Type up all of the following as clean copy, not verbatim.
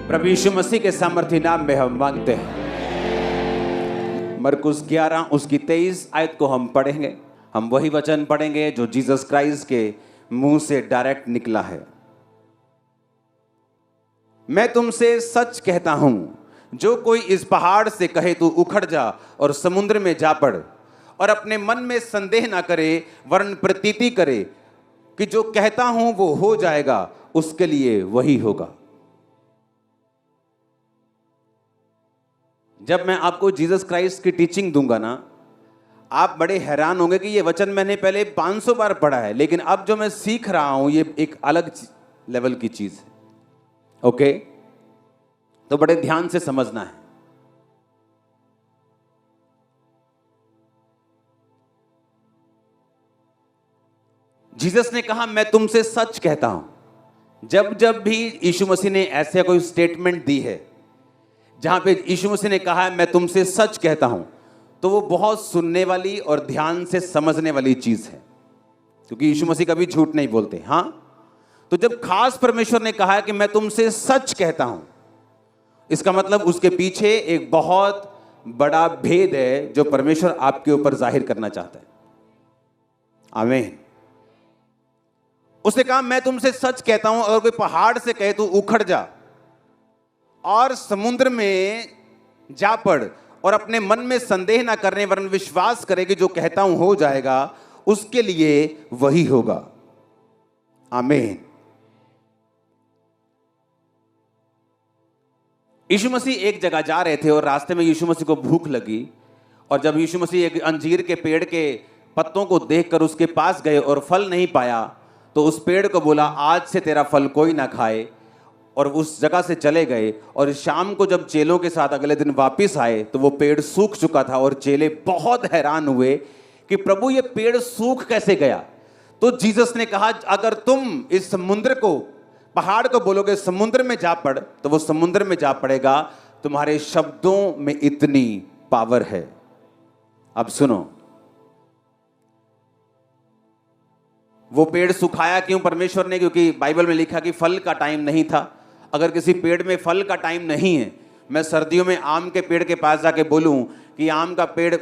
प्रभु यीशु मसीह के सामर्थ्य नाम में हम मांगते हैं। मरकुस 11 उसकी 23 आयत को हम पढ़ेंगे। हम वही वचन पढ़ेंगे जो जीसस क्राइस्ट के मुंह से डायरेक्ट निकला है। मैं तुमसे सच कहता हूं, जो कोई इस पहाड़ से कहे तू उखड़ जा और समुद्र में जा पड़, और अपने मन में संदेह ना करे वरन प्रतीति करे कि जो कहता हूं वो हो जाएगा, उसके लिए वही होगा। जब मैं आपको जीसस क्राइस्ट की टीचिंग दूंगा ना, आप बड़े हैरान होंगे कि ये वचन मैंने पहले 500 बार पढ़ा है, लेकिन अब जो मैं सीख रहा हूं ये एक अलग लेवल की चीज है। ओके, तो बड़े ध्यान से समझना है। जीसस ने कहा मैं तुमसे सच कहता हूं। जब जब भी यीशु मसीह ने ऐसे कोई स्टेटमेंट दी है जहां पे यीशु मसीह ने कहा है मैं तुमसे सच कहता हूं, तो वो बहुत सुनने वाली और ध्यान से समझने वाली चीज है, क्योंकि यीशु मसीह कभी झूठ नहीं बोलते। हाँ, तो जब खास परमेश्वर ने कहा है कि मैं तुमसे सच कहता हूं, इसका मतलब उसके पीछे एक बहुत बड़ा भेद है जो परमेश्वर आपके ऊपर जाहिर करना चाहता है। आमीन। उसने कहा मैं तुमसे सच कहता हूं, अगर कोई पहाड़ से कहे तू उखड़ जा और समुद्र में जा पड़, और अपने मन में संदेह ना करने वरन विश्वास करे कि जो कहता हूं हो जाएगा, उसके लिए वही होगा। आमीन। यीशु मसीह एक जगह जा रहे थे और रास्ते में यीशु मसीह को भूख लगी, और जब यीशु मसीह एक अंजीर के पेड़ के पत्तों को देखकर उसके पास गए और फल नहीं पाया, तो उस पेड़ को बोला आज से तेरा फल कोई ना खाए, और उस जगह से चले गए। और शाम को जब चेलों के साथ अगले दिन वापस आए तो वो पेड़ सूख चुका था, और चेले बहुत हैरान हुए कि प्रभु ये पेड़ सूख कैसे गया। तो जीसस ने कहा अगर तुम इस समुद्र को, पहाड़ को बोलोगे समुद्र में जा पड़, तो वो समुद्र में जा पड़ेगा। तुम्हारे शब्दों में इतनी पावर है। अब सुनो, वो पेड़ सुखाया क्यों परमेश्वर ने? क्योंकि बाइबल में लिखा कि फल का टाइम नहीं था। अगर किसी पेड़ में फल का टाइम नहीं है, मैं सर्दियों में आम के पेड़ के पास जाके बोलूं कि आम का पेड़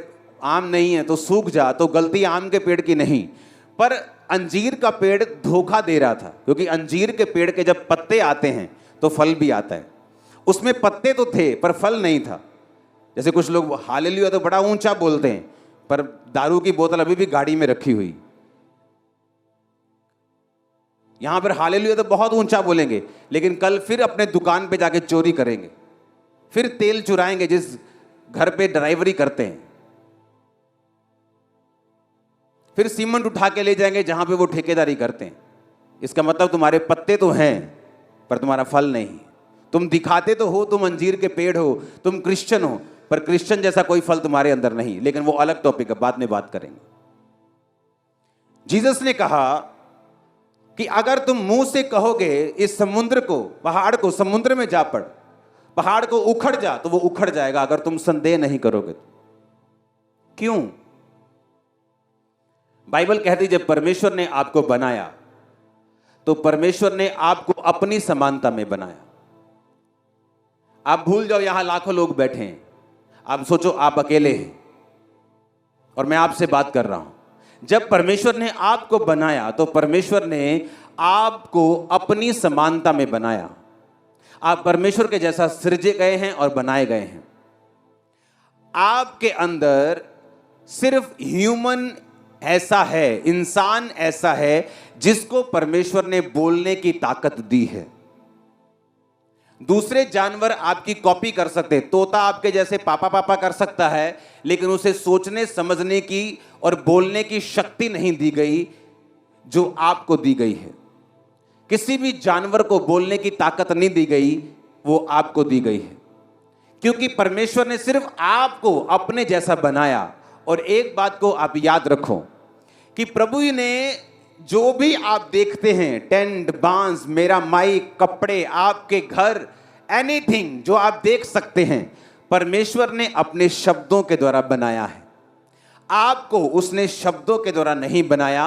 आम नहीं है तो सूख जा, तो गलती आम के पेड़ की नहीं, पर अंजीर का पेड़ धोखा दे रहा था। क्योंकि अंजीर के पेड़ के जब पत्ते आते हैं तो फल भी आता है। उसमें पत्ते तो थे पर फल नहीं था। जैसे कुछ लोग हालेलुया तो बड़ा ऊंचा बोलते हैं, पर दारू की बोतल अभी भी गाड़ी में रखी हुई। यहां पर हालेलुया तो बहुत ऊंचा बोलेंगे, लेकिन कल फिर अपने दुकान पे जाके चोरी करेंगे, फिर तेल चुराएंगे जिस घर पे ड्राइवरी करते हैं, फिर सीमेंट उठा के ले जाएंगे जहां पे वो ठेकेदारी करते हैं। इसका मतलब तुम्हारे पत्ते तो हैं पर तुम्हारा फल नहीं। तुम दिखाते तो हो तुम अंजीर के पेड़ हो, तुम क्रिश्चियन हो, पर क्रिश्चियन जैसा कोई फल तुम्हारे अंदर नहीं। लेकिन वो अलग टॉपिक है, बाद में बात करेंगे। जीसस ने कहा कि अगर तुम मुंह से कहोगे इस समुद्र को, पहाड़ को समुद्र में जा पड़, पहाड़ को उखड़ जा, तो वो उखड़ जाएगा अगर तुम संदेह नहीं करोगे तो। क्यों? बाइबल कहती जब परमेश्वर ने आपको बनाया तो परमेश्वर ने आपको अपनी समानता में बनाया। आप भूल जाओ यहां लाखों लोग बैठे हैं, आप सोचो आप अकेले हैं और मैं आपसे बात कर रहा हूं। जब परमेश्वर ने आपको बनाया तो परमेश्वर ने आपको अपनी समानता में बनाया। आप परमेश्वर के जैसा सृजे गए हैं और बनाए गए हैं। आपके अंदर सिर्फ ह्यूमन ऐसा है, इंसान ऐसा है जिसको परमेश्वर ने बोलने की ताकत दी है। दूसरे जानवर आपकी कॉपी कर सकते, तोता आपके जैसे पापा पापा कर सकता है, लेकिन उसे सोचने समझने की और बोलने की शक्ति नहीं दी गई जो आपको दी गई है। किसी भी जानवर को बोलने की ताकत नहीं दी गई, वो आपको दी गई है, क्योंकि परमेश्वर ने सिर्फ आपको अपने जैसा बनाया। और एक बात को आप याद रखो कि प्रभु ने जो भी आप देखते हैं, टेंट, बांस, मेरा माइक, कपड़े, आपके घर, एनीथिंग जो आप देख सकते हैं, परमेश्वर ने अपने शब्दों के द्वारा बनाया है। आपको उसने शब्दों के द्वारा नहीं बनाया,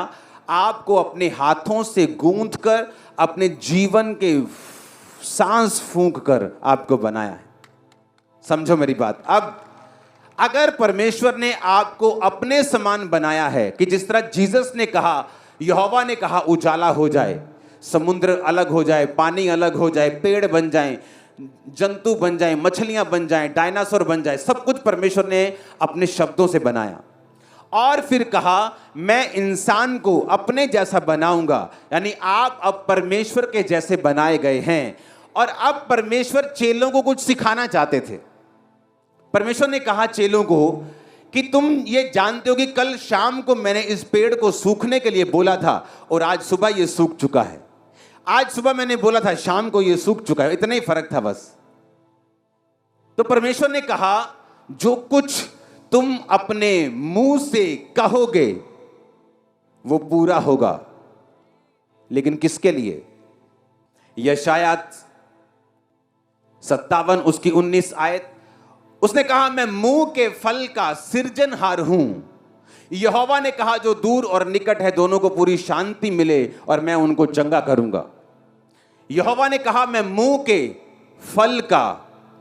आपको अपने हाथों से गूंथ कर अपने जीवन के सांस फूंक कर आपको बनाया है। समझो मेरी बात। अब अगर परमेश्वर ने आपको अपने समान बनाया है कि जिस तरह जीसस ने कहा, यहोवा ने कहा उजाला हो जाए, समुद्र अलग हो जाए, पानी अलग हो जाए, पेड़ बन जाएं, जंतु बन जाएं, मछलियां बन जाएं, डायनासोर बन जाए, सब कुछ परमेश्वर ने अपने शब्दों से बनाया। और फिर कहा मैं इंसान को अपने जैसा बनाऊंगा, यानी आप अब परमेश्वर के जैसे बनाए गए हैं। और अब परमेश्वर चेलों को कुछ सिखाना चाहते थे। परमेश्वर ने कहा चेलों को कि तुम ये जानते हो कि कल शाम को मैंने इस पेड़ को सूखने के लिए बोला था और आज सुबह ये सूख चुका है। आज सुबह मैंने बोला था, शाम को ये सूख चुका है। इतना ही फर्क था बस। तो परमेश्वर ने कहा जो कुछ तुम अपने मुंह से कहोगे वो पूरा होगा। लेकिन किसके लिए? यशायाह 57 उसकी 19 आयत, उसने कहा मैं मुंह के फल का सृजनहार हूं। यहोवा ने कहा जो दूर और निकट है दोनों को पूरी शांति मिले और मैं उनको चंगा करूंगा। यहोवा ने कहा मैं मुंह के फल का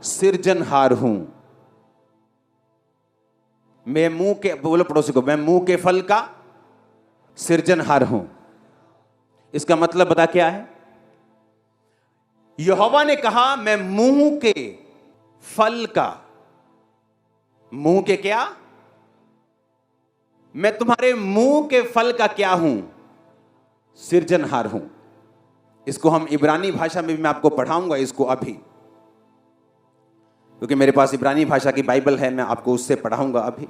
सृजनहार हूं। मैं मुंह के, बोलो पड़ोसी को, मैं मुंह के फल का सृजनहार हूं। इसका मतलब बता क्या है? यहोवा ने कहा मैं मुंह के फल का, मुंह के क्या? मैं तुम्हारे मुंह के फल का क्या हूं? सृजनहार हूं। इसको हम इब्रानी भाषा में भी मैं आपको पढ़ाऊंगा इसको अभी, क्योंकि मेरे पास इब्रानी भाषा की बाइबल है, मैं आपको उससे पढ़ाऊंगा अभी।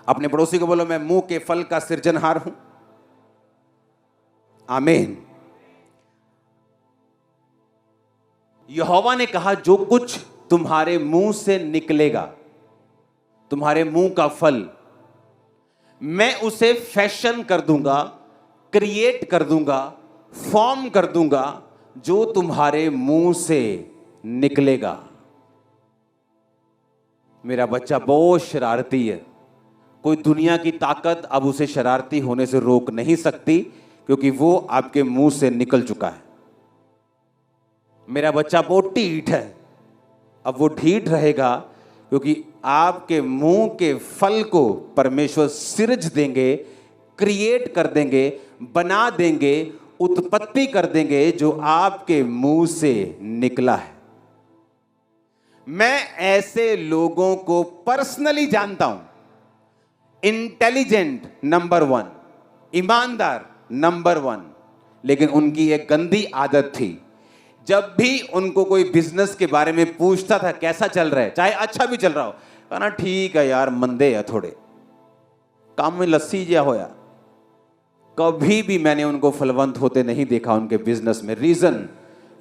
अपने पड़ोसी को बोलो मैं मुंह के फल का सृजनहार हूं। आमीन। यहोवा ने कहा जो कुछ तुम्हारे मुंह से निकलेगा, तुम्हारे मुंह का फल, मैं उसे फैशन कर दूंगा, क्रिएट कर दूंगा, फॉर्म कर दूंगा जो तुम्हारे मुंह से निकलेगा। मेरा बच्चा बहुत शरारती है। कोई दुनिया की ताकत अब उसे शरारती होने से रोक नहीं सकती, क्योंकि वो आपके मुंह से निकल चुका है। मेरा बच्चा बहुत ढीठ है, अब वो ढीठ रहेगा क्योंकि आपके मुंह के फल को परमेश्वर सृज देंगे, क्रिएट कर देंगे, बना देंगे, उत्पत्ति कर देंगे जो आपके मुंह से निकला है। मैं ऐसे लोगों को पर्सनली जानता हूं। इंटेलिजेंट नंबर 1, ईमानदार नंबर 1, लेकिन उनकी एक गंदी आदत थी। जब भी उनको कोई बिजनेस के बारे में पूछता था कैसा चल रहा है, चाहे अच्छा भी चल रहा हो, कहना ठीक है यार, मंदे है थोड़े, काम में लस्सी जिया होया। कभी भी मैंने उनको फलवंत होते नहीं देखा उनके बिजनेस में। रीजन,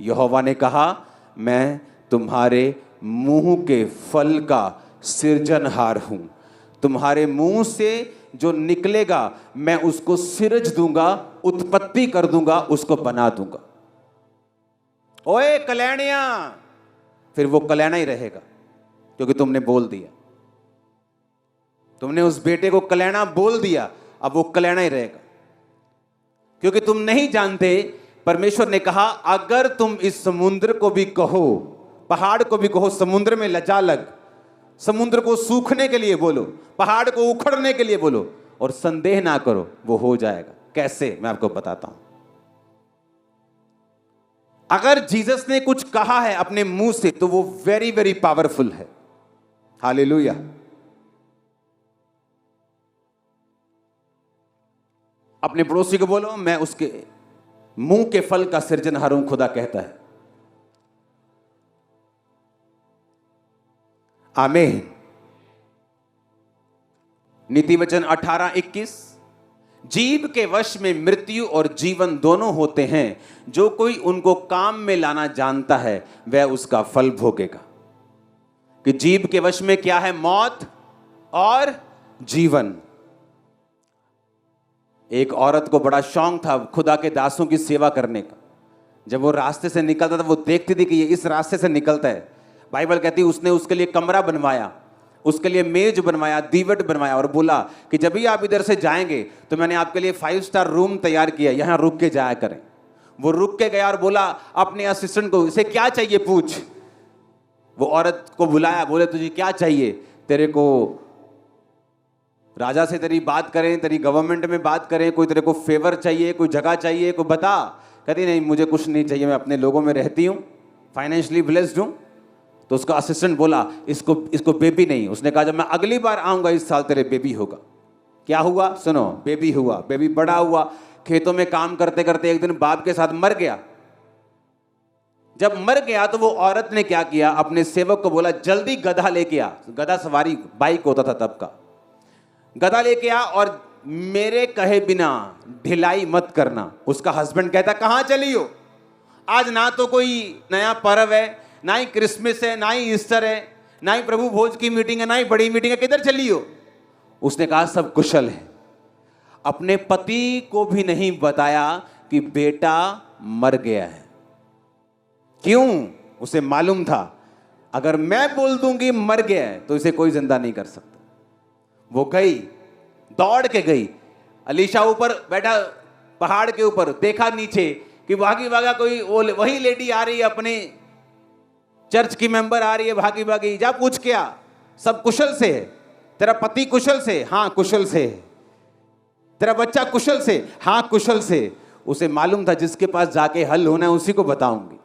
यहोवा ने कहा मैं तुम्हारे मुंह के फल का सृजनहार हूं। तुम्हारे मुंह से जो निकलेगा मैं उसको सृज दूंगा, उत्पत्ति कर दूंगा, उसको बना दूंगा। ओए कल्याणिया, फिर वो कल्याणा ही रहेगा क्योंकि तुमने बोल दिया। तुमने उस बेटे को कल्याणा बोल दिया, अब वो कल्याणा ही रहेगा क्योंकि तुम नहीं जानते। परमेश्वर ने कहा अगर तुम इस समुद्र को भी कहो, पहाड़ को भी कहो समुद्र में लजा लग, समुद्र को सूखने के लिए बोलो, पहाड़ को उखड़ने के लिए बोलो और संदेह ना करो, वो हो जाएगा। कैसे? मैं आपको बताता हूं। अगर जीसस ने कुछ कहा है अपने मुंह से तो वो वेरी वेरी पावरफुल है। हालेलुया। अपने पड़ोसी को बोलो मैं उसके मुंह के फल का सृजनहार हूं, खुदा कहता है। आमीन। नीति वचन 18:21, जीव के वश में मृत्यु और जीवन दोनों होते हैं, जो कोई उनको काम में लाना जानता है वह उसका फल भोगेगा। कि जीव के वश में क्या है? मौत और जीवन। एक औरत को बड़ा शौक था खुदा के दासों की सेवा करने का। जब वो रास्ते से निकलता था वो देखती थी कि ये इस रास्ते से निकलता है। बाइबल कहती है उसने उसके लिए कमरा बनवाया, उसके लिए मेज बनवाया, दीवट बनवाया और बोला कि जब भी आप इधर से जाएंगे तो मैंने आपके लिए 5 स्टार रूम तैयार किया, यहां रुक के जाया करें। वो रुक के गया और बोला अपने असिस्टेंट को, इसे क्या चाहिए पूछ। वो औरत को बुलाया, बोले तुझे क्या चाहिए, तेरे को राजा से तेरी बात करें, तेरी गवर्नमेंट में बात करें, कोई तेरे को फेवर चाहिए, कोई जगह चाहिए, कोई बता। कहती नहीं मुझे कुछ नहीं चाहिए, मैं अपने लोगों में रहती हूँ, फाइनेंशियली ब्लेस्ड हूँ। तो उसका असिस्टेंट बोला इसको बेबी नहीं। उसने कहा जब मैं अगली बार आऊंगा इस साल तेरे बेबी होगा। क्या हुआ सुनो, बेबी हुआ। बेबी बड़ा हुआ, खेतों में काम करते करते एक दिन बाप के साथ मर गया। जब मर गया तो वो औरत ने क्या किया, अपने सेवक को बोला जल्दी गधा लेके आ। गधा सवारी बाइक होता था तब का। गधा लेके आ और मेरे कहे बिना ढिलाई मत करना। उसका हस्बैंड कहता कहां चली हो, आज ना तो कोई नया पर्व है, ना ही क्रिसमस है, ना ही ईस्टर है, ना ही प्रभु भोज की मीटिंग है, ना ही बड़ी मीटिंग है, किधर चली हो। उसने कहा सब कुशल है। अपने पति को भी नहीं बताया कि बेटा मर गया है। क्यों? उसे मालूम था अगर मैं बोल दूंगी मर गया है तो इसे कोई जिंदा नहीं कर सकता। वो गई, दौड़ के गई। अलीशा ऊपर बैठा पहाड़ के ऊपर, देखा नीचे कि भागी भागा कोई वही लेडी आ रही है, अपने चर्च की मेंबर आ रही है, भागी भागी। जा पूछ के आ, सब कुशल से है। तेरा पति कुशल से? हाँ कुशल से। तेरा बच्चा कुशल से? हाँ कुशल से। उसे मालूम था जिसके पास जाके हल होना है उसी को बताऊंगी।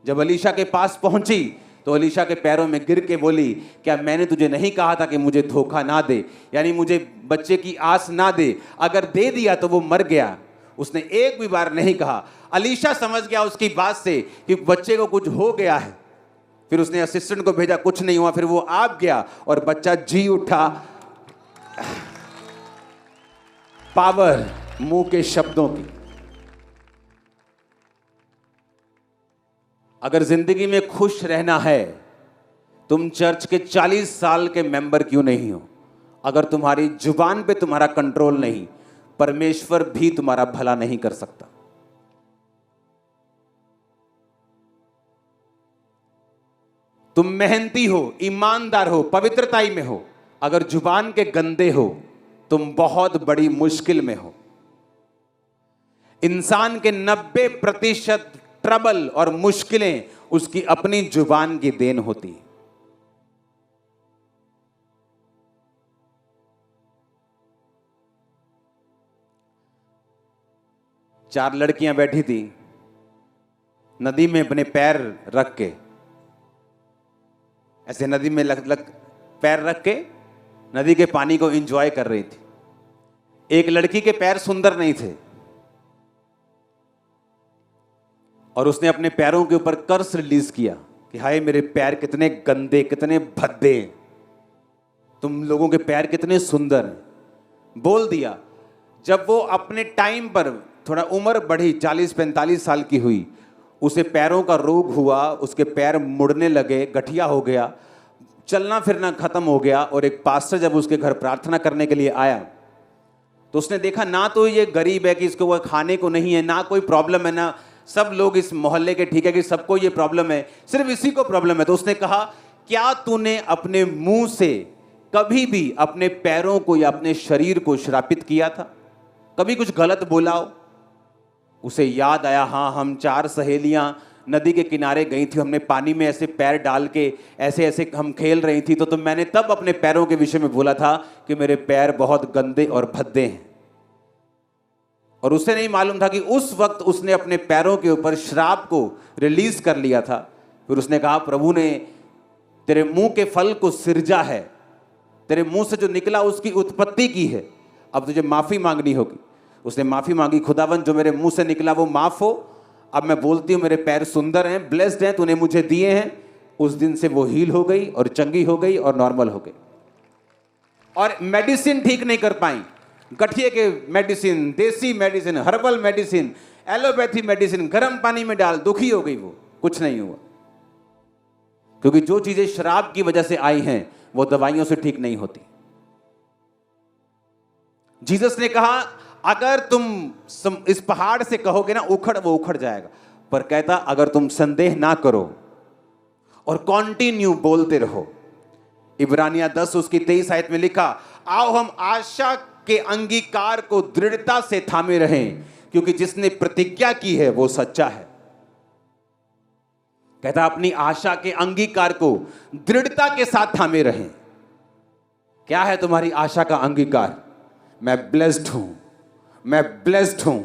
जब अलीशा के पास पहुंची तो अलीशा के पैरों में गिर के बोली क्या मैंने तुझे नहीं कहा था कि मुझे धोखा ना दे, यानी मुझे बच्चे की आस ना दे। अगर दे दिया तो वो मर गया। उसने एक भी बार नहीं कहा। अलीशा समझ गया उसकी बात से कि बच्चे को कुछ हो गया है। फिर उसने असिस्टेंट को भेजा, कुछ नहीं हुआ। फिर वो आप गया और बच्चा जी उठा। पावर मुंह के शब्दों की। अगर जिंदगी में खुश रहना है, तुम चर्च के 40 साल के मेंबर क्यों नहीं हो, अगर तुम्हारी जुबान पे तुम्हारा कंट्रोल नहीं, परमेश्वर भी तुम्हारा भला नहीं कर सकता। तुम मेहनती हो, ईमानदार हो, पवित्रताई में हो, अगर जुबान के गंदे हो तुम बहुत बड़ी मुश्किल में हो। इंसान के 90% ट्रबल और मुश्किलें उसकी अपनी जुबान की देन होती है। चार लड़कियां बैठी थी नदी में, अपने पैर रख के, ऐसे नदी में पैर रख के नदी के पानी को एंजॉय कर रही थी। एक लड़की के पैर सुंदर नहीं थे और उसने अपने पैरों के ऊपर कर्स रिलीज किया कि हाय मेरे पैर कितने गंदे, कितने भद्दे, तुम लोगों के पैर कितने सुंदर हैं। बोल दिया। जब वो अपने टाइम पर थोड़ा उम्र बढ़ी, 40-45 साल की हुई, उसे पैरों का रोग हुआ, उसके पैर मुड़ने लगे, गठिया हो गया, चलना फिरना खत्म हो गया। और एक पास्टर जब उसके घर प्रार्थना करने के लिए आया तो उसने देखा ना तो ये गरीब है कि इसको वो खाने को नहीं है, ना कोई प्रॉब्लम है, ना सब लोग इस मोहल्ले के ठीक है कि सबको ये प्रॉब्लम है, सिर्फ इसी को प्रॉब्लम है। तो उसने कहा क्या तूने अपने मुंह से कभी भी अपने पैरों को या अपने शरीर को श्रापित किया था? कभी कुछ गलत बोला हो? उसे याद आया, हाँ हम 4 सहेलियां नदी के किनारे गई थी, हमने पानी में ऐसे पैर डाल के ऐसे ऐसे हम खेल रही थी, तो मैंने तब अपने पैरों के विषय में बोला था कि मेरे पैर बहुत गंदे और भद्दे हैं। और उसे नहीं मालूम था कि उस वक्त उसने अपने पैरों के ऊपर श्राप को रिलीज कर लिया था। फिर उसने कहा प्रभु ने तेरे मुंह के फल को सिरजा है, तेरे मुंह से जो निकला उसकी उत्पत्ति की है, अब तुझे माफी मांगनी होगी। उसने माफी मांगी, खुदावन जो मेरे मुंह से निकला वो माफ हो, अब मैं बोलती हूँ मेरे पैर सुंदर हैं, ब्लेस्ड हैं, तूने मुझे दिए हैं। उस दिन से वो हील हो गई और चंगी हो गई और नॉर्मल हो गई। और मेडिसिन ठीक नहीं कर पाई, गठिए के मेडिसिन, देसी medicine, herbal medicine, allopathy medicine, गर्म पानी में डाल, दुखी हो गई वो, कुछ नहीं हुआ। क्योंकि जो चीजें शराब की वजह से आई हैं वो दवाइयों से ठीक नहीं होती। जीसस ने कहा अगर तुम इस पहाड़ से कहोगे ना उखड़, वो उखड़ जाएगा। पर कहता अगर तुम संदेह ना करो और कंटिन्यू बोलते रहो। इब्रानिया 10 उसकी 23 आयत में लिखा, आओ हम आशा के अंगीकार को दृढ़ता से थामे रहें, क्योंकि जिसने प्रतिज्ञा की है वो सच्चा है। कहता अपनी आशा के अंगीकार को दृढ़ता के साथ थामे रहें। क्या है तुम्हारी आशा का अंगीकार? मैं ब्लेस्ड हूं, मैं ब्लेस्ड हूं,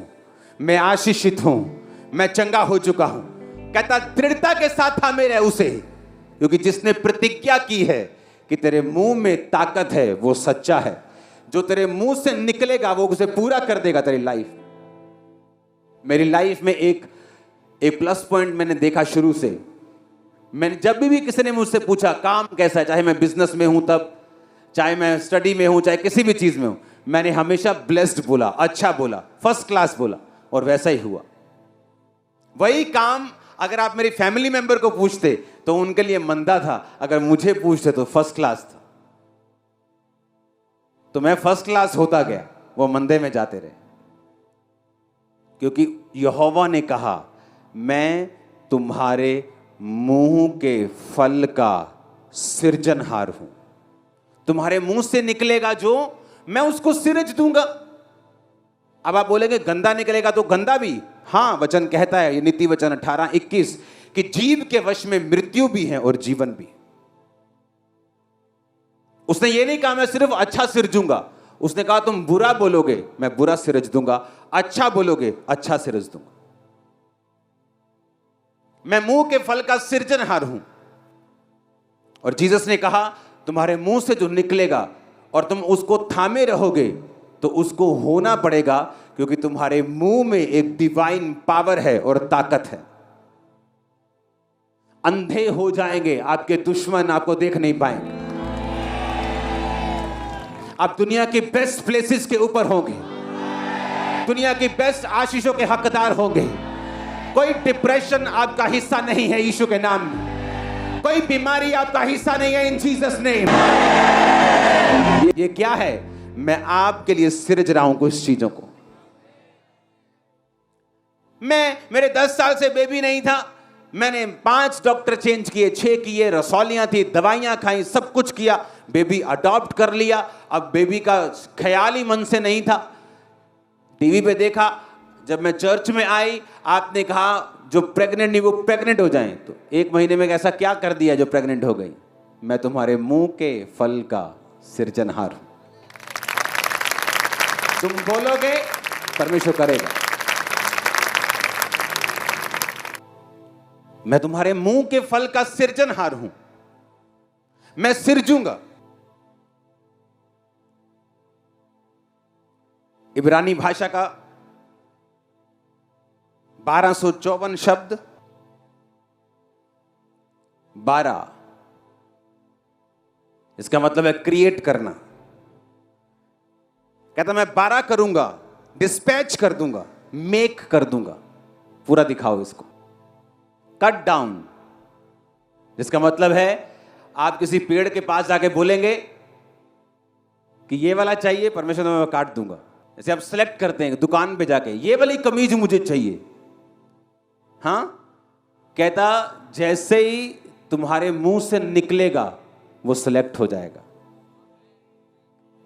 मैं आशीषित हूं, मैं चंगा हो चुका हूं। कहता दृढ़ता के साथ थामे रहे उसे, क्योंकि जिसने प्रतिज्ञा की है कि तेरे मुंह में ताकत है वो सच्चा है। जो तेरे मुंह से निकलेगा वो उसे पूरा कर देगा तेरी लाइफ। मेरी लाइफ में एक प्लस पॉइंट मैंने देखा शुरू से। मैंने जब भी किसी ने मुझसे पूछा काम कैसा है, चाहे मैं बिजनेस में हूं तब, चाहे मैं स्टडी में हूं, चाहे किसी भी चीज में हूं, मैंने हमेशा ब्लेस्ड बोला, अच्छा बोला, फर्स्ट क्लास बोला, और वैसा ही हुआ। वही काम अगर आप मेरी फैमिली मेंबर को पूछते तो उनके लिए मंदा था, अगर मुझे पूछते तो फर्स्ट क्लास था। तो मैं फर्स्ट क्लास होता गया, वो मंदे में जाते रहे, क्योंकि यहोवा ने कहा मैं तुम्हारे मुंह के फल का सृजनहार हूं। तुम्हारे मुंह से निकलेगा जो, मैं उसको सिरज दूंगा। अब आप बोलेंगे गंदा निकलेगा तो गंदा भी, हां वचन कहता है, ये नीति वचन 18:21 कि जीव के वश में मृत्यु भी है और जीवन भी। उसने ये नहीं कहा मैं सिर्फ अच्छा सिरजूंगा, उसने कहा तुम बुरा बोलोगे मैं बुरा सिरज दूंगा, अच्छा बोलोगे अच्छा सिरज दूंगा। मैं मुंह के फल का सृजनहार हूं। और जीसस ने कहा तुम्हारे मुंह से जो निकलेगा और तुम उसको थामे रहोगे तो उसको होना पड़ेगा, क्योंकि तुम्हारे मुंह में एक डिवाइन पावर है और ताकत है। अंधे हो जाएंगे आपके दुश्मन, आपको देख नहीं पाएंगे। आप दुनिया के बेस्ट प्लेसेस के ऊपर होंगे, दुनिया की बेस्ट आशीषों के हकदार होंगे। कोई डिप्रेशन आपका हिस्सा नहीं है यीशु के नाम में, कोई बीमारी आपका हिस्सा नहीं है इन जीसस नेम। ये क्या है? मैं आपके लिए सिरज रहा हूं कुछ चीजों को। मेरे 10 साल से बेबी नहीं था, मैंने 5 डॉक्टर चेंज किए, 6 किए, रसौलियां थी, दवाइयां खाई, सब कुछ किया, बेबी अडॉप्ट कर लिया। अब बेबी का ख्याल ही मन से नहीं था। टीवी पे देखा, जब मैं चर्च में आई आपने कहा जो प्रेग्नेंट नहीं वो प्रेग्नेंट हो जाएं, तो 1 महीने में ऐसा क्या कर दिया जो प्रेग्नेंट हो गई? मैं तुम्हारे मुंह के फल का सृजनहार हूं। तुम बोलोगे परमेश्वर करेगा। मैं तुम्हारे मुंह के फल का सृजनहार हूं, मैं सिरजूंगा। इब्रानी भाषा का 1254 शब्द, 12, इसका मतलब है क्रिएट करना। कहता मैं 12 करूंगा, डिस्पैच कर दूंगा, मेक कर दूंगा। पूरा दिखाओ इसको, कट डाउन, जिसका मतलब है आप किसी पेड़ के पास जाके बोलेंगे कि ये वाला चाहिए, परमेश्वर मैं काट दूंगा। जैसे आप सेलेक्ट करते हैं दुकान पे जाके, ये वाली कमीज मुझे चाहिए, हाँ, कहता जैसे ही तुम्हारे मुंह से निकलेगा वो सिलेक्ट हो जाएगा।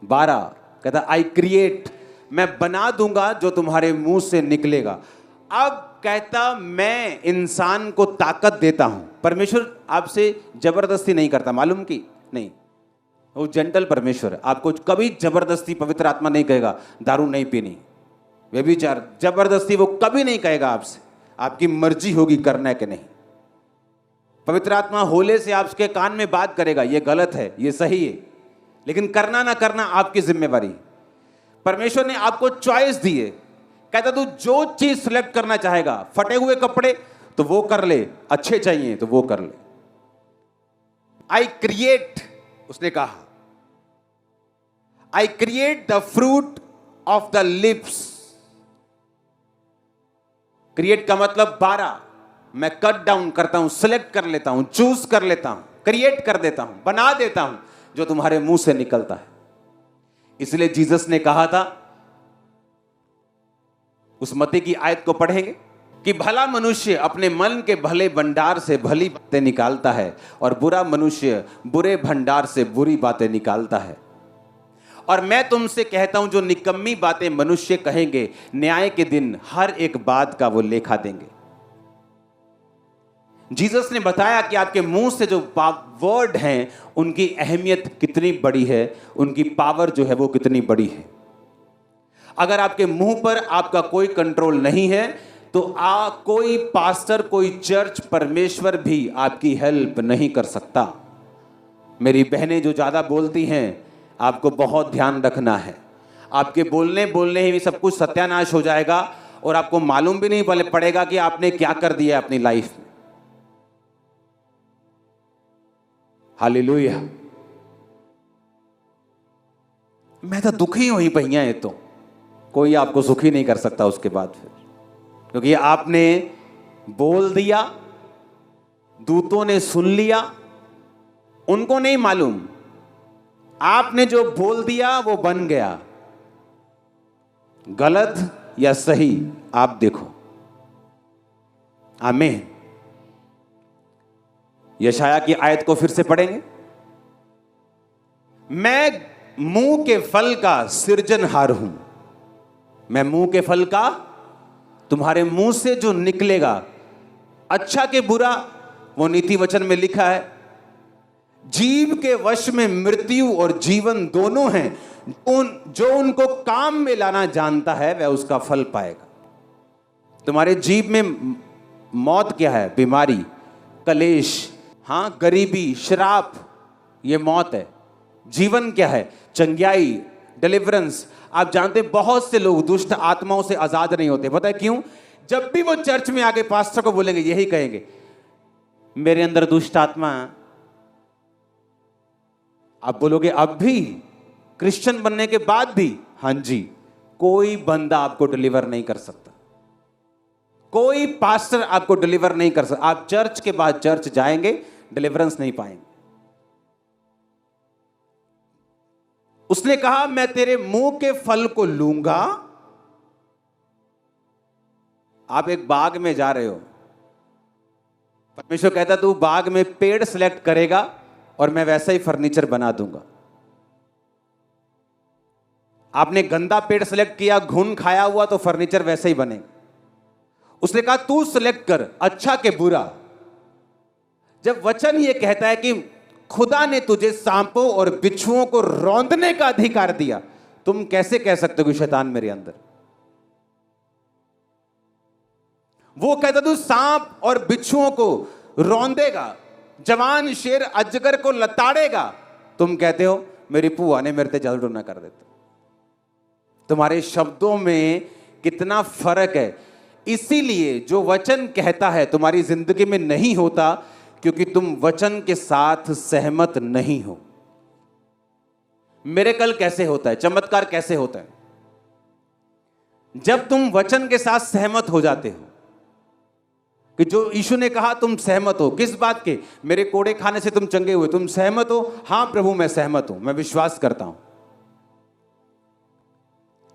12 कहता आई क्रिएट, मैं बना दूंगा जो तुम्हारे मुंह से निकलेगा। अब कहता मैं इंसान को ताकत देता हूं। परमेश्वर आपसे जबरदस्ती नहीं करता, मालूम की नहीं, वो जेंटल परमेश्वर है। आपको कभी जबरदस्ती पवित्र आत्मा नहीं कहेगा दारू नहीं पीनी, व्यभिचार, जबरदस्ती वो कभी नहीं कहेगा आपसे। आपकी मर्जी होगी करना है कि नहीं। पवित्र आत्मा होले से आपके कान में बात करेगा, ये गलत है, ये सही है, लेकिन करना ना करना आपकी जिम्मेवारी। परमेश्वर ने आपको चॉइस दी है। कहता तू जो चीज सिलेक्ट करना चाहेगा, फटे हुए कपड़े तो वो कर ले, अच्छे चाहिए तो वो कर ले। आई क्रिएट, उसने कहा I create the fruit of the lips. Create का मतलब 12, मैं कट डाउन करता हूं, सिलेक्ट कर लेता हूं, चूज कर लेता हूं, क्रिएट कर देता हूं, बना देता हूं जो तुम्हारे मुंह से निकलता है। इसलिए जीसस ने कहा था, उस मत्ती की आयत को पढ़ेंगे कि भला मनुष्य अपने मन के भले भंडार से भली बातें निकालता है और बुरा मनुष्य बुरे भंडार से बुरी बातें निकालता है। और मैं तुमसे कहता हूं जो निकम्मी बातें मनुष्य कहेंगे, न्याय के दिन हर एक बात का वो लेखा देंगे। जीसस ने बताया कि आपके मुंह से जो वर्ड हैं उनकी अहमियत कितनी बड़ी है, उनकी पावर जो है वो कितनी बड़ी है। अगर आपके मुंह पर आपका कोई कंट्रोल नहीं है तो कोई पास्टर, कोई चर्च, परमेश्वर भी आपकी हेल्प नहीं कर सकता। मेरी बहनें जो ज्यादा बोलती हैं, आपको बहुत ध्यान रखना है। आपके बोलने ही भी सब कुछ सत्यानाश हो जाएगा और आपको मालूम भी नहीं पड़ेगा कि आपने क्या कर दिया अपनी लाइफ में। हालेलुया। मैं तो दुखी हुई भैया, ये तो कोई आपको सुखी नहीं कर सकता उसके बाद फिर, क्योंकि आपने बोल दिया, दूतों ने सुन लिया, उनको नहीं मालूम आपने जो बोल दिया वो बन गया। गलत या सही आप देखो। आमीन। यशाया की आयत को फिर से पढ़ेंगे। मैं मुंह के फल का सृजनहार हूं। मैं मुंह के फल का, तुम्हारे मुंह से जो निकलेगा, अच्छा के बुरा, वो नीति वचन में लिखा है। जीव के वश में मृत्यु और जीवन दोनों हैं। जो उनको काम में लाना जानता है वह उसका फल पाएगा। तुम्हारे जीव में मौत क्या है? बीमारी, कलेश, हां, गरीबी, श्राप, ये मौत है। जीवन क्या है? चंगाई, डिलीवरेंस। आप जानते बहुत से लोग दुष्ट आत्माओं से आजाद नहीं होते। पता है क्यों? जब भी वो चर्च में आके पास्टर को बोलेंगे, यही कहेंगे, मेरे अंदर दुष्ट आत्मा। आप बोलोगे अब भी, क्रिश्चियन बनने के बाद भी? हां जी। कोई बंदा आपको डिलीवर नहीं कर सकता, कोई पास्टर आपको डिलीवर नहीं कर सकता। आप चर्च के बाद चर्च जाएंगे, डिलीवरेंस नहीं पाएंगे। उसने कहा मैं तेरे मुंह के फल को लूंगा। आप एक बाग में जा रहे हो, परमेश्वर कहता तू बाग में पेड़ सिलेक्ट करेगा और मैं वैसा ही फर्नीचर बना दूंगा। आपने गंदा पेड़ सिलेक्ट किया, घुन खाया हुआ, तो फर्नीचर वैसे ही बनेगा। उसने कहा तू सिलेक्ट कर अच्छा के बुरा। जब वचन ये कहता है कि खुदा ने तुझे सांपों और बिच्छुओं को रौंदने का अधिकार दिया, तुम कैसे कह सकते हो कि शैतान मेरे अंदर? वो कहता तू सांप और बिच्छुओं को रौंदेगा, जवान शेर अजगर को लताड़ेगा, तुम कहते हो मेरी पुआ ने मेरे ते जल रोना कर देता। तुम्हारे शब्दों में कितना फर्क है। इसीलिए जो वचन कहता है तुम्हारी जिंदगी में नहीं होता, क्योंकि तुम वचन के साथ सहमत नहीं हो। मिरेकल कैसे होता है? चमत्कार कैसे होता है? जब तुम वचन के साथ सहमत हो जाते हो कि जो यीशु ने कहा तुम सहमत हो। किस बात के? मेरे कोड़े खाने से तुम चंगे हुए, तुम सहमत हो? हां प्रभु मैं सहमत हूं, मैं विश्वास करता हूं।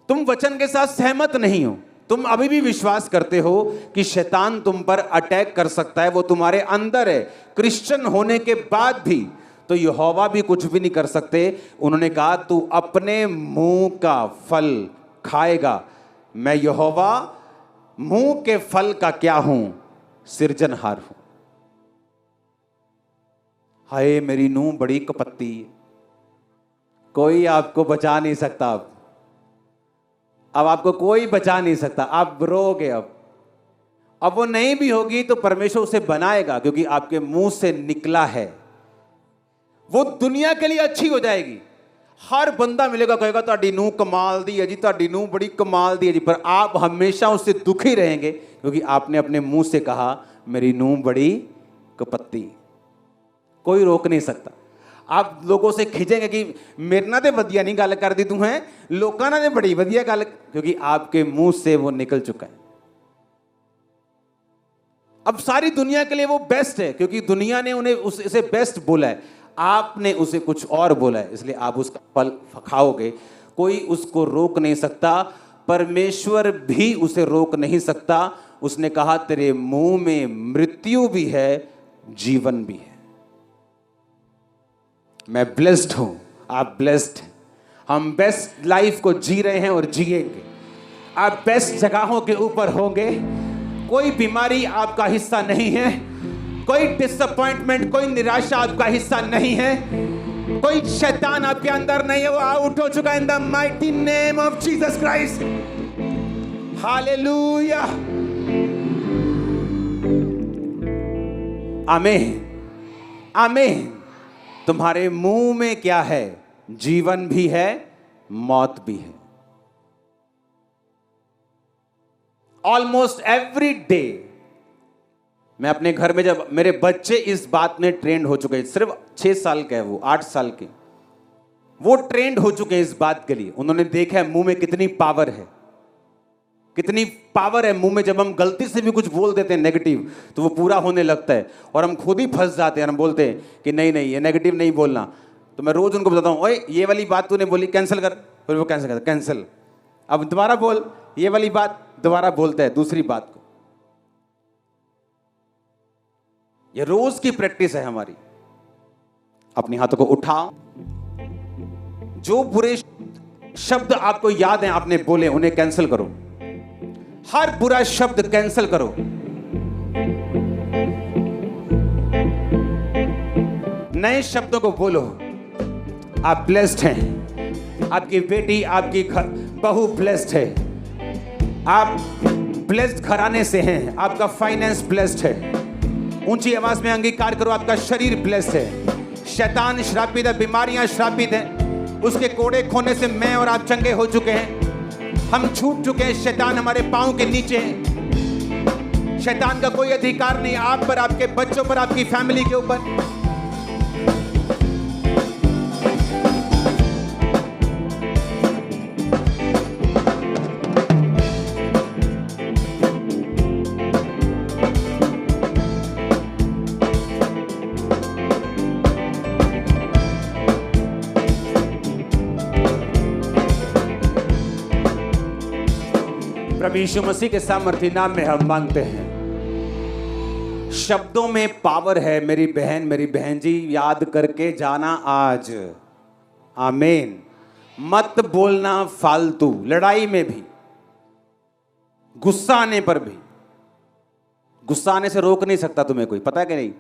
तुम वचन के साथ सहमत नहीं हो, तुम अभी भी विश्वास करते हो कि शैतान तुम पर अटैक कर सकता है, वो तुम्हारे अंदर है। क्रिश्चियन होने के बाद भी तो यहोवा भी कुछ भी नहीं कर सकते। उन्होंने कहा तू अपने मुंह का फल खाएगा। मैं यहोवा मुंह के फल का क्या हूं? सृजनहार हूं। हाय मेरी नूंह बड़ी कपत्ती, कोई आपको बचा नहीं सकता। अब आपको कोई बचा नहीं सकता। आप रोगे। अब वो नहीं भी होगी तो परमेश्वर उसे बनाएगा, क्योंकि आपके मुंह से निकला है। वो दुनिया के लिए अच्छी हो जाएगी। हर बंदा मिलेगा, कहेगा ਤੁਹਾਡੀ ਨੂੰਹ कमाल दी है जी, ਤੁਹਾਡੀ ਨੂੰਹ बड़ी कमाल दी है जी। पर आप हमेशा उससे दुखी रहेंगे, क्योंकि आपने अपने मुंह से कहा मेरी ਨੂੰਹ बड़ी कपत्ती। कोई रोक नहीं सकता। आप लोगों से खिंचेंगे कि मेरे ना ते वधिया नहीं गल करदी तू है, लोकां नाल ते बड़ी वधिया गल, क्योंकि आपके मुंह से वो निकल चुका है। अब सारी दुनिया के लिए वो बेस्ट है, क्योंकि दुनिया ने उन्हें उसे बेस्ट बोला है। आपने उसे कुछ और बोला है, इसलिए आप उसका फल खाओगे। कोई उसको रोक नहीं सकता, परमेश्वर भी उसे रोक नहीं सकता। उसने कहा तेरे मुंह में मृत्यु भी है, जीवन भी है। मैं ब्लेस्ड हूं, आप ब्लेस्ड हैं। हम बेस्ट लाइफ को जी रहे हैं और जिएंगे। आप बेस्ट जगहों के ऊपर होंगे। कोई बीमारी आपका हिस्सा नहीं है, कोई डिसअपॉइंटमेंट, कोई निराशा आपका हिस्सा नहीं है, कोई शैतान आपके अंदर नहीं है, वो आउट हो चुका है in the mighty name of Jesus Christ. Hallelujah, आमीन, आमीन। तुम्हारे मुंह में क्या है? जीवन भी है, मौत भी है। ऑलमोस्ट एवरी डे मैं अपने घर में, जब मेरे बच्चे इस बात में ट्रेंड हो चुके हैं, सिर्फ 6 साल के हैं वो, 8 साल के, वो ट्रेंड हो चुके हैं इस बात के लिए। उन्होंने देखा है मुंह में कितनी पावर है, कितनी पावर है मुंह में। जब हम गलती से भी कुछ बोल देते हैं नेगेटिव, तो वो पूरा होने लगता है और हम खुद ही फंस जाते हैं। हम बोलते हैं कि नहीं नहीं, ये नेगेटिव नहीं बोलना। तो मैं रोज उनको बताता हूँ, ओए ये वाली बात तूने बोली, कैंसिल कर। फिर वो कैंसिल करता, कैंसिल। अब दोबारा बोल ये वाली बात, दोबारा बोलता है दूसरी बात को। ये रोज की प्रैक्टिस है हमारी। अपने हाथों को उठाओ। जो बुरे शब्द आपको याद हैं आपने बोले, उन्हें कैंसिल करो। हर बुरा शब्द कैंसिल करो। नए शब्दों को बोलो। आप ब्लेस्ड हैं। आपकी बेटी, आपकी बहू ब्लेस्ड है। आप ब्लेस्ड घराने से हैं। आपका फाइनेंस ब्लेस्ड है। ऊंची आवाज में अंगीकार करो, आपका शरीर ब्लेस्ड है। शैतान श्रापित है, बीमारियां श्रापित हैं। उसके कोड़े खोने से मैं और आप चंगे हो चुके हैं। हम छूट चुके हैं। शैतान हमारे पांव के नीचे है। शैतान का कोई अधिकार नहीं आप पर, आपके बच्चों पर, आपकी फैमिली के ऊपर। प्रभु यीशु मसीह के सामर्थी नाम में हम मांगते हैं। शब्दों में पावर है मेरी बहन जी, याद करके जाना आज। आमीन। मत बोलना फालतू, लड़ाई में भी, गुस्सा आने पर भी। गुस्सा आने से रोक नहीं सकता तुम्हें कोई, पता है कि नहीं?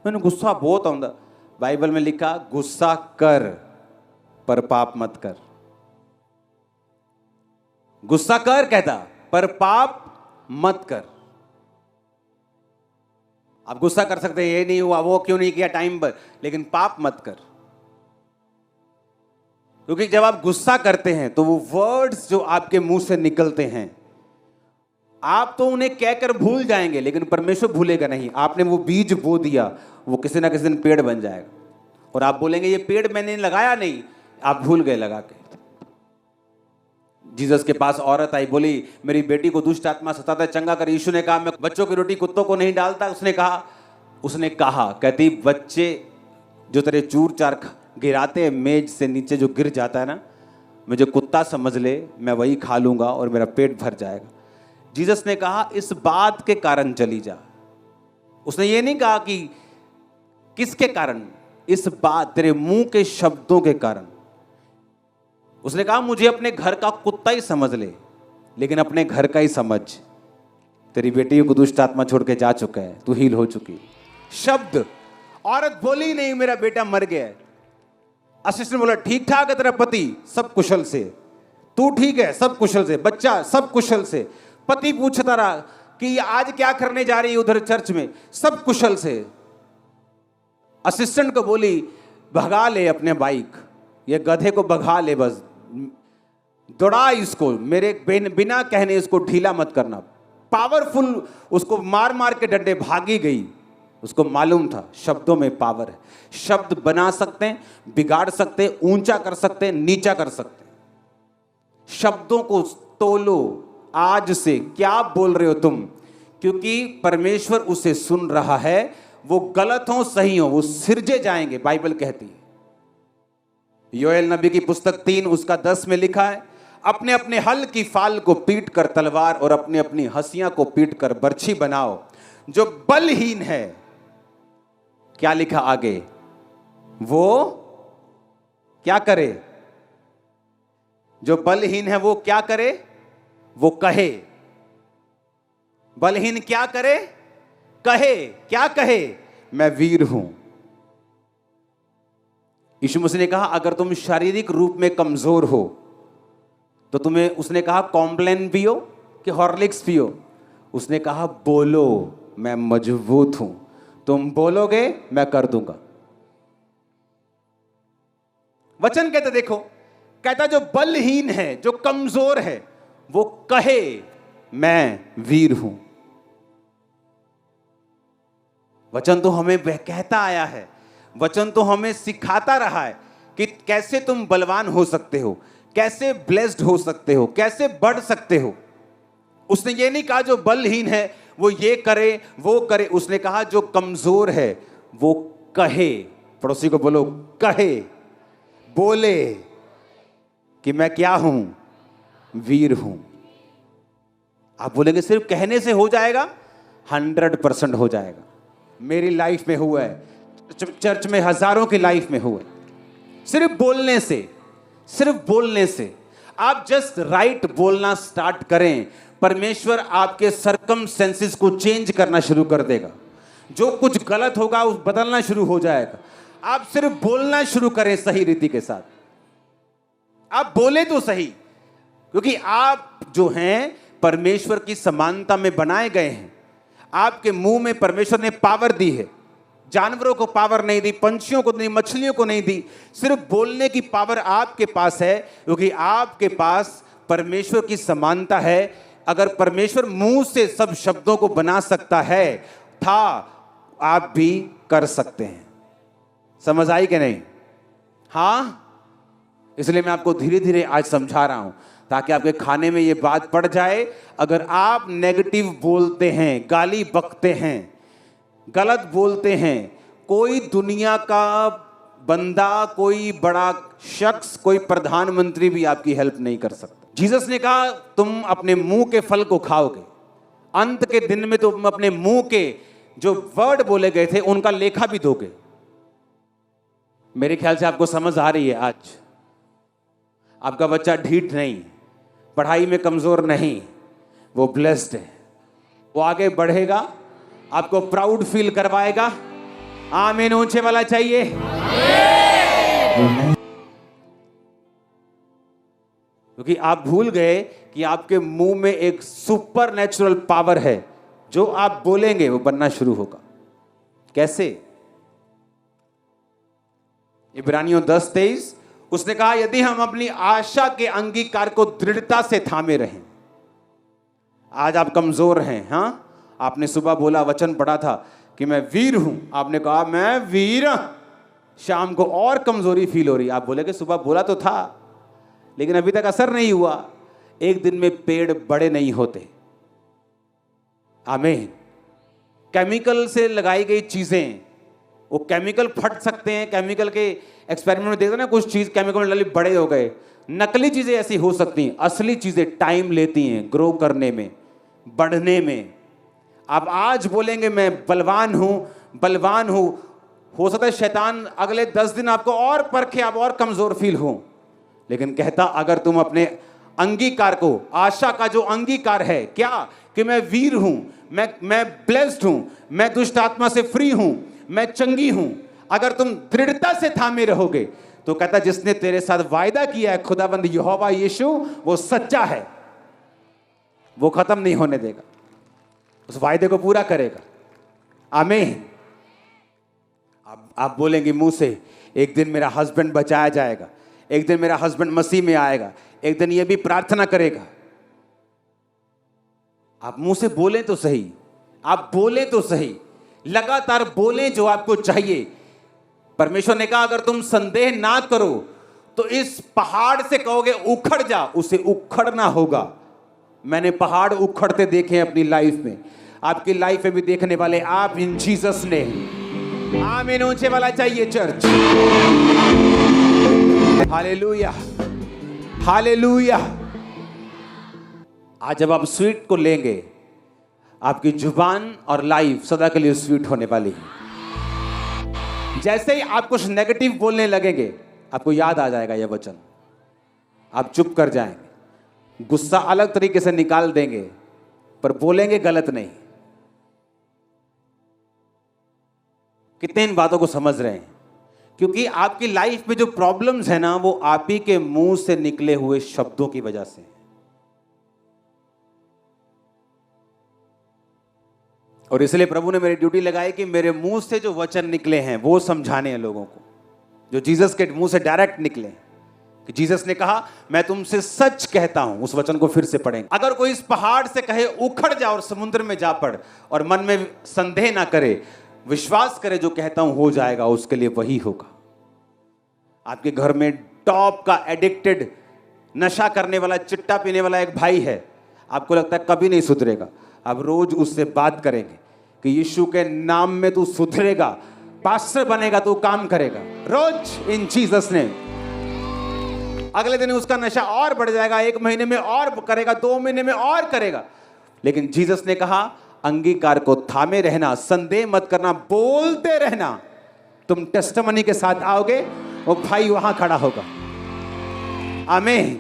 मैंने गुस्सा बहुत आਉਂਦਾ। बाइबल में लिखा, गुस्सा कर पर पाप मत कर। गुस्सा कर कहता, पर पाप मत कर। आप गुस्सा कर सकते हैं, ये नहीं हुआ, वो क्यों नहीं किया टाइम पर, लेकिन पाप मत कर। क्योंकि जब आप गुस्सा करते हैं तो वो वर्ड्स जो आपके मुंह से निकलते हैं, आप तो उन्हें कहकर भूल जाएंगे, लेकिन परमेश्वर भूलेगा नहीं। आपने वो बीज बो दिया, वो किसी ना किसी दिन पेड़ बन जाएगा। और आप बोलेंगे ये पेड़ मैंने लगाया नहीं, आप भूल गए लगा के। जीसस के पास औरत आई, बोली मेरी बेटी को दुष्ट आत्मा सताता है, चंगा कर। यीशु ने कहा मैं बच्चों की रोटी कुत्तों को नहीं डालता। उसने कहा कहती, बच्चे जो तेरे चूर चार गिराते हैं मेज से नीचे, जो गिर जाता है ना, मुझे कुत्ता समझ ले, मैं वही खा लूंगा और मेरा पेट भर जाएगा। जीसस ने कहा इस बात के कारण चली जा। उसने ये नहीं कहा कि किसके कारण, इस बात, तेरे मुंह के शब्दों के कारण। उसने कहा मुझे अपने घर का कुत्ता ही समझ ले, लेकिन अपने घर का ही समझ। तेरी बेटी को दुष्ट आत्मा छोड़ के जा चुका है, तू हील हो चुकी। शब्द, औरत बोली नहीं मेरा बेटा मर गया है। असिस्टेंट बोला ठीक ठाक है तेरा पति, सब कुशल से। तू ठीक है, सब कुशल से। बच्चा सब कुशल से। पति पूछता रहा कि आज क्या करने जा रही है उधर चर्च में, सब कुशल से। असिस्टेंट को बोली भगा ले अपने बाइक, ये गधे को भगा ले, बस दौड़ा इसको, मेरे बिना कहने इसको ढीला मत करना। पावरफुल, उसको मार मार के डंडे, भागी गई। उसको मालूम था शब्दों में पावर है। शब्द बना सकते हैं, बिगाड़ सकते हैं, ऊंचा कर सकते हैं, नीचा कर सकते हैं। शब्दों को तोलो आज से, क्या बोल रहे हो तुम, क्योंकि परमेश्वर उसे सुन रहा है। वो गलत हो सही हो, वो सिरजे जाएंगे, बाइबल कहती है। योएल नबी की पुस्तक 3 उसका 10 में लिखा है, अपने अपने हल की फाल को पीट कर तलवार और अपनी अपनी हंसियां को पीट कर बर्छी बनाओ। जो बलहीन है, क्या लिखा आगे, वो क्या करे, जो बलहीन है वो क्या करे? वो कहे। बलहीन क्या करे? कहे। क्या कहे? मैं वीर हूं। यीशु मसीह ने कहा अगर तुम शारीरिक रूप में कमजोर हो तो तुम्हें, उसने कहा कॉम्प्लेन पियो कि हॉर्लिक्स पियो? उसने कहा बोलो मैं मजबूत हूं। तुम बोलोगे मैं कर दूंगा। वचन कहता, देखो कहता जो बलहीन है, जो कमजोर है, वो कहे मैं वीर हूं। वचन तो हमें कहता आया है, वचन तो हमें सिखाता रहा है कि कैसे तुम बलवान हो सकते हो, कैसे ब्लेस्ड हो सकते हो, कैसे बढ़ सकते हो। उसने ये नहीं कहा जो बलहीन है वो ये करे वो करे, उसने कहा जो कमजोर है वो कहे। पड़ोसी को बोलो, कहे, बोले कि मैं क्या हूं? वीर हूं। आप बोलेंगे सिर्फ कहने से हो जाएगा? 100% हो जाएगा। मेरी लाइफ में हुआ है, चर्च में हजारों की लाइफ में हुआ है। सिर्फ बोलने से, सिर्फ बोलने से। आप जस्ट राइट बोलना स्टार्ट करें, परमेश्वर आपके सर्कमस्टेंसेस को चेंज करना शुरू कर देगा। जो कुछ गलत होगा उस बदलना शुरू हो जाएगा। आप सिर्फ बोलना शुरू करें सही रीति के साथ। आप बोले तो सही, क्योंकि आप जो हैं परमेश्वर की समानता में बनाए गए हैं। आपके मुंह में परमेश्वर ने पावर दी है। जानवरों को पावर नहीं दी, पंछियों को नहीं, मछलियों को नहीं दी। सिर्फ बोलने की पावर आपके पास है, क्योंकि आपके पास परमेश्वर की समानता है। अगर परमेश्वर मुंह से सब शब्दों को बना सकता है था, आप भी कर सकते हैं। समझ आई कि नहीं? हाँ, इसलिए मैं आपको धीरे धीरे आज समझा रहा हूं ताकि आपके खाने में ये बात पड़ जाए। अगर आप नेगेटिव बोलते हैं, गाली बकते हैं, गलत बोलते हैं, कोई दुनिया का बंदा, कोई बड़ा शख्स, कोई प्रधानमंत्री भी आपकी हेल्प नहीं कर सकता। जीसस ने कहा तुम अपने मुंह के फल को खाओगे। अंत के दिन में तुम अपने मुंह के जो वर्ड बोले गए थे उनका लेखा भी दोगे। मेरे ख्याल से आपको समझ आ रही है आज। आपका बच्चा ढीठ नहीं, पढ़ाई में कमजोर नहीं, वो ब्लेस्ड है। वो आगे बढ़ेगा, आपको प्राउड फील करवाएगा। आमीन ऊंचे वाला चाहिए। क्योंकि आप भूल गए कि आपके मुंह में एक सुपर नेचुरल पावर है। जो आप बोलेंगे वो बनना शुरू होगा। कैसे? इब्रानियों 10:23 उसने कहा यदि हम अपनी आशा के अंगीकार को दृढ़ता से थामे रहें। आज आप कमजोर हैं। हाँ, आपने सुबह बोला, वचन पढ़ा था कि मैं वीर हूं। आपने कहा मैं वीर। शाम को और कमजोरी फील हो रही। आप बोले कि सुबह बोला तो था लेकिन अभी तक असर नहीं हुआ। एक दिन में पेड़ बड़े नहीं होते। आमीन। केमिकल से लगाई गई चीजें, वो केमिकल फट सकते हैं। केमिकल के एक्सपेरिमेंट में देखते हैं ना, कुछ चीज केमिकल में डाली बड़े हो गए। नकली चीजें ऐसी हो सकती हैं, असली चीजें टाइम लेती हैं ग्रो करने में, बढ़ने में। आप आज बोलेंगे मैं बलवान हूं, बलवान हूं, हो सकता है शैतान अगले 10 दिन आपको और परखे, आप और कमजोर फील हो। लेकिन कहता अगर तुम अपने अंगीकार को, आशा का जो अंगीकार है क्या, कि मैं वीर हूं, मैं ब्लेस्ड हूं, मैं दुष्ट आत्मा से फ्री हूं, मैं चंगी हूं, अगर तुम दृढ़ता से थामे रहोगे तो कहता जिसने तेरे साथ वायदा किया है खुदाबंद यहोवा यीशु, वो सच्चा है, वो खत्म नहीं होने देगा, उस वायदे को पूरा करेगा। आमीन। आप बोलेंगे मुंह से एक दिन मेरा हस्बैंड बचाया जाएगा, एक दिन मेरा हस्बैंड मसीह में आएगा, एक दिन ये भी प्रार्थना करेगा। आप मुंह से बोलें तो सही, आप बोलें तो सही, लगातार बोलें जो आपको चाहिए। परमेश्वर ने कहा अगर तुम संदेह ना करो तो इस पहाड़ से कहोगे उखड़ जा, उसे उखड़ना होगा। मैंने पहाड़ उखड़ते देखे अपनी लाइफ में, आपकी लाइफ में भी देखने वाले आप इन जीसस ने। आमीन ऊंचे वाला चाहिए चर्च। Hallelujah, hallelujah. आज जब आप स्वीट को लेंगे, आपकी जुबान और लाइफ सदा के लिए स्वीट होने वाली है। जैसे ही आप कुछ नेगेटिव बोलने लगेंगे, आपको याद आ जाएगा यह वचन। आप चुप कर जाएंगे, गुस्सा अलग तरीके से निकाल देंगे, पर बोलेंगे गलत नहीं। कितने इन बातों को समझ रहे हैं? क्योंकि आपकी लाइफ में जो प्रॉब्लम्स है ना, वो आप ही के मुंह से निकले हुए शब्दों की वजह से। और इसलिए प्रभु ने मेरी ड्यूटी लगाई कि मेरे मुंह से जो वचन निकले हैं वो समझाने हैं लोगों को, जो जीसस के मुंह से डायरेक्ट निकले। कि जीसस ने कहा, मैं तुमसे सच कहता हूं। उस वचन को फिर से पढ़ेंगे। अगर कोई इस पहाड़ से कहे उखड़ जा और समुद्र में जा पड़, और मन में संदेह ना करे, विश्वास करे जो कहता हूं हो जाएगा, उसके लिए वही होगा। आपके घर में टॉप का एडिक्टेड, नशा करने वाला, चिट्टा पीने वाला एक भाई है, आपको लगता है कभी नहीं सुधरेगा। आप रोज उससे बात करेंगे कि यीशु के नाम में तू सुधरेगा, पास्टर बनेगा, तू काम करेगा रोज इन जीसस ने। अगले दिन उसका नशा और बढ़ जाएगा, 1 महीने में और करेगा, 2 महीने में और करेगा। लेकिन जीसस ने कहा, अंगीकार को थामे रहना, संदेह मत करना, बोलते रहना। तुम टेस्टिमनी के साथ आओगे, वो भाई वहां खड़ा होगा। आमीन।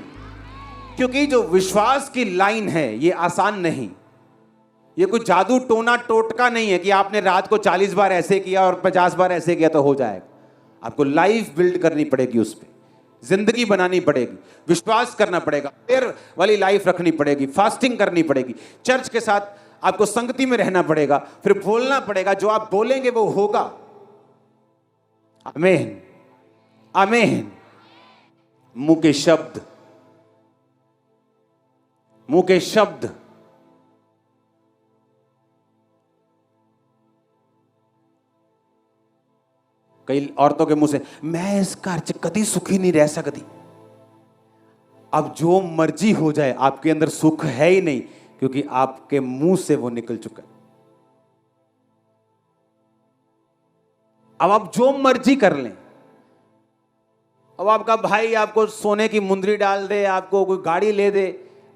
क्योंकि जो विश्वास की लाइन है ये आसान नहीं। ये कोई जादू टोना टोटका नहीं है कि आपने रात को 40 बार ऐसे किया और 50 बार ऐसे किया तो हो जाएगा। आपको लाइफ बिल्ड करनी पड़ेगी, उस पर जिंदगी बनानी पड़ेगी, विश्वास करना पड़ेगा, प्रेयर वाली लाइफ रखनी पड़ेगी, फास्टिंग करनी पड़ेगी, चर्च के साथ आपको संगति में रहना पड़ेगा, फिर बोलना पड़ेगा। जो आप बोलेंगे वो होगा। आमीन, आमीन। मुंह के शब्द, मुंह के शब्द। कई औरतों के मुंह से, मैं इस घर च कभी सुखी नहीं रह सकती। अब जो मर्जी हो जाए, आपके अंदर सुख है ही नहीं, क्योंकि आपके मुंह से वो निकल चुका है। अब आप जो मर्जी कर लें, अब आपका भाई आपको सोने की मुंदरी डाल दे, आपको कोई गाड़ी ले दे,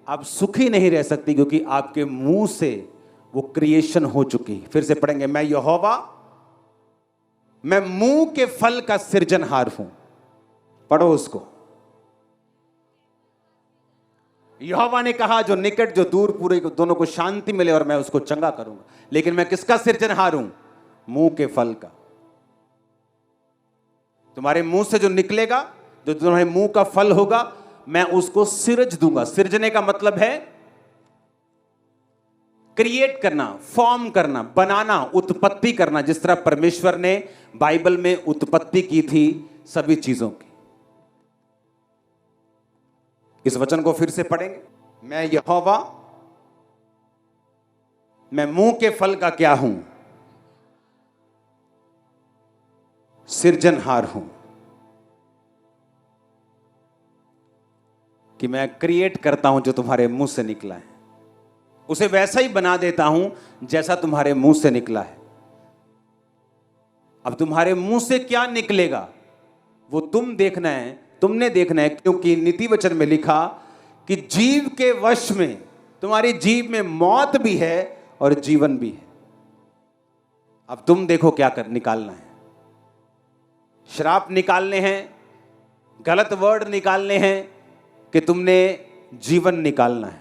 आप सुखी नहीं रह सकती, क्योंकि आपके मुंह से वो क्रिएशन हो चुकी। फिर से पढ़ेंगे, मैं यहोवा, मैं मुंह के फल का सृजनहार हूं। पढ़ो उसको। यहोवा ने कहा, जो निकट जो दूर, पूरे को दोनों को शांति मिले और मैं उसको चंगा करूंगा। लेकिन मैं किसका सृजनहार हूं? मुंह के फल का। तुम्हारे मुंह से जो निकलेगा, जो तुम्हारे मुंह का फल होगा, मैं उसको सिरज दूंगा। सिरजने का मतलब है क्रिएट करना, फॉर्म करना, बनाना, उत्पत्ति करना। जिस तरह परमेश्वर ने बाइबल में उत्पत्ति की थी सभी चीजों की। इस वचन को फिर से पढ़ेंगे, मैं यहोवा, मैं मुंह के फल का क्या हूं? सृजनहार हूं। कि मैं क्रिएट करता हूं जो तुम्हारे मुंह से निकला है, उसे वैसा ही बना देता हूं जैसा तुम्हारे मुंह से निकला है। अब तुम्हारे मुंह से क्या निकलेगा वो तुम देखना है, तुमने देखना है। क्योंकि नीति वचन में लिखा कि जीव के वश में, तुम्हारी जीव में मौत भी है और जीवन भी है। अब तुम देखो क्या कर निकालना है। श्राप निकालने हैं, गलत वर्ड निकालने हैं, कि तुमने जीवन निकालना है।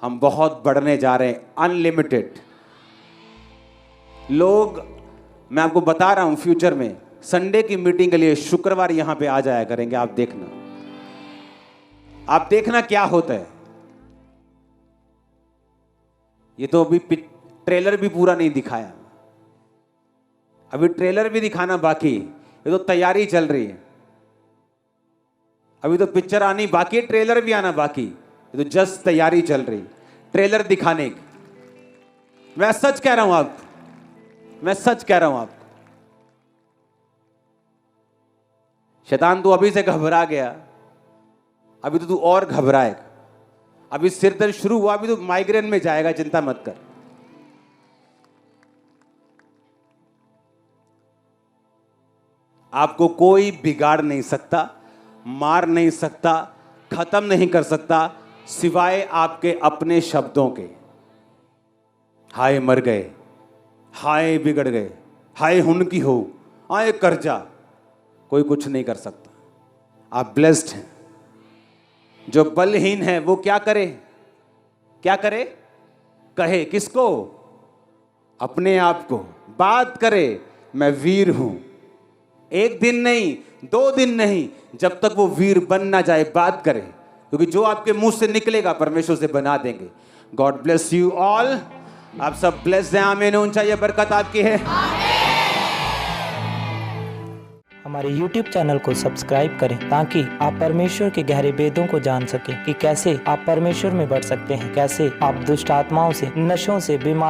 हम बहुत बढ़ने जा रहे हैं, अनलिमिटेड। लोग, मैं आपको बता रहा हूं, फ्यूचर में संडे की मीटिंग के लिए शुक्रवार यहां पे आ जाया करेंगे। आप देखना, आप देखना क्या होता है। ये तो अभी ट्रेलर भी पूरा नहीं दिखाया, अभी ट्रेलर भी दिखाना बाकी। ये तो तैयारी चल रही है, अभी तो पिक्चर आनी बाकी, ट्रेलर भी आना बाकी। ये तो जस्ट तैयारी चल रही, ट्रेलर दिखाने की। मैं सच कह रहा हूं आपको, मैं सच कह रहा हूं आपको। शैतान तू अभी से घबरा गया, अभी तो तू और घबराएगा। अभी सिर दर्द शुरू हुआ, अभी तो माइग्रेन में जाएगा, चिंता मत कर। आपको कोई बिगाड़ नहीं सकता, मार नहीं सकता, खत्म नहीं कर सकता, सिवाय आपके अपने शब्दों के। हाय मर गए, हाय बिगड़ गए, हाय हुन की हो, हाय कर्जा। कोई कुछ नहीं कर सकता। आप ब्लेस्ड हैं। जो बलहीन है वो क्या करे? क्या करे? कहे किसको? अपने आप को। बात करे मैं वीर हूं। एक दिन नहीं, 2 दिन नहीं, जब तक वो वीर बन ना जाए बात करे, क्योंकि जो आपके मुंह से निकलेगा परमेश्वर से बना देंगे। God bless you all. आप सब ब्लेस्ड हैं। आमीन। ऊंचा ये बरकत आपकी है। हमारे YouTube चैनल को सब्सक्राइब करें ताकि आप परमेश्वर के गहरे भेदों को जान सकें कि कैसे आप परमेश्वर में बढ़ सकते हैं, कैसे आप दुष्ट आत्माओं से, नशों से, बीमार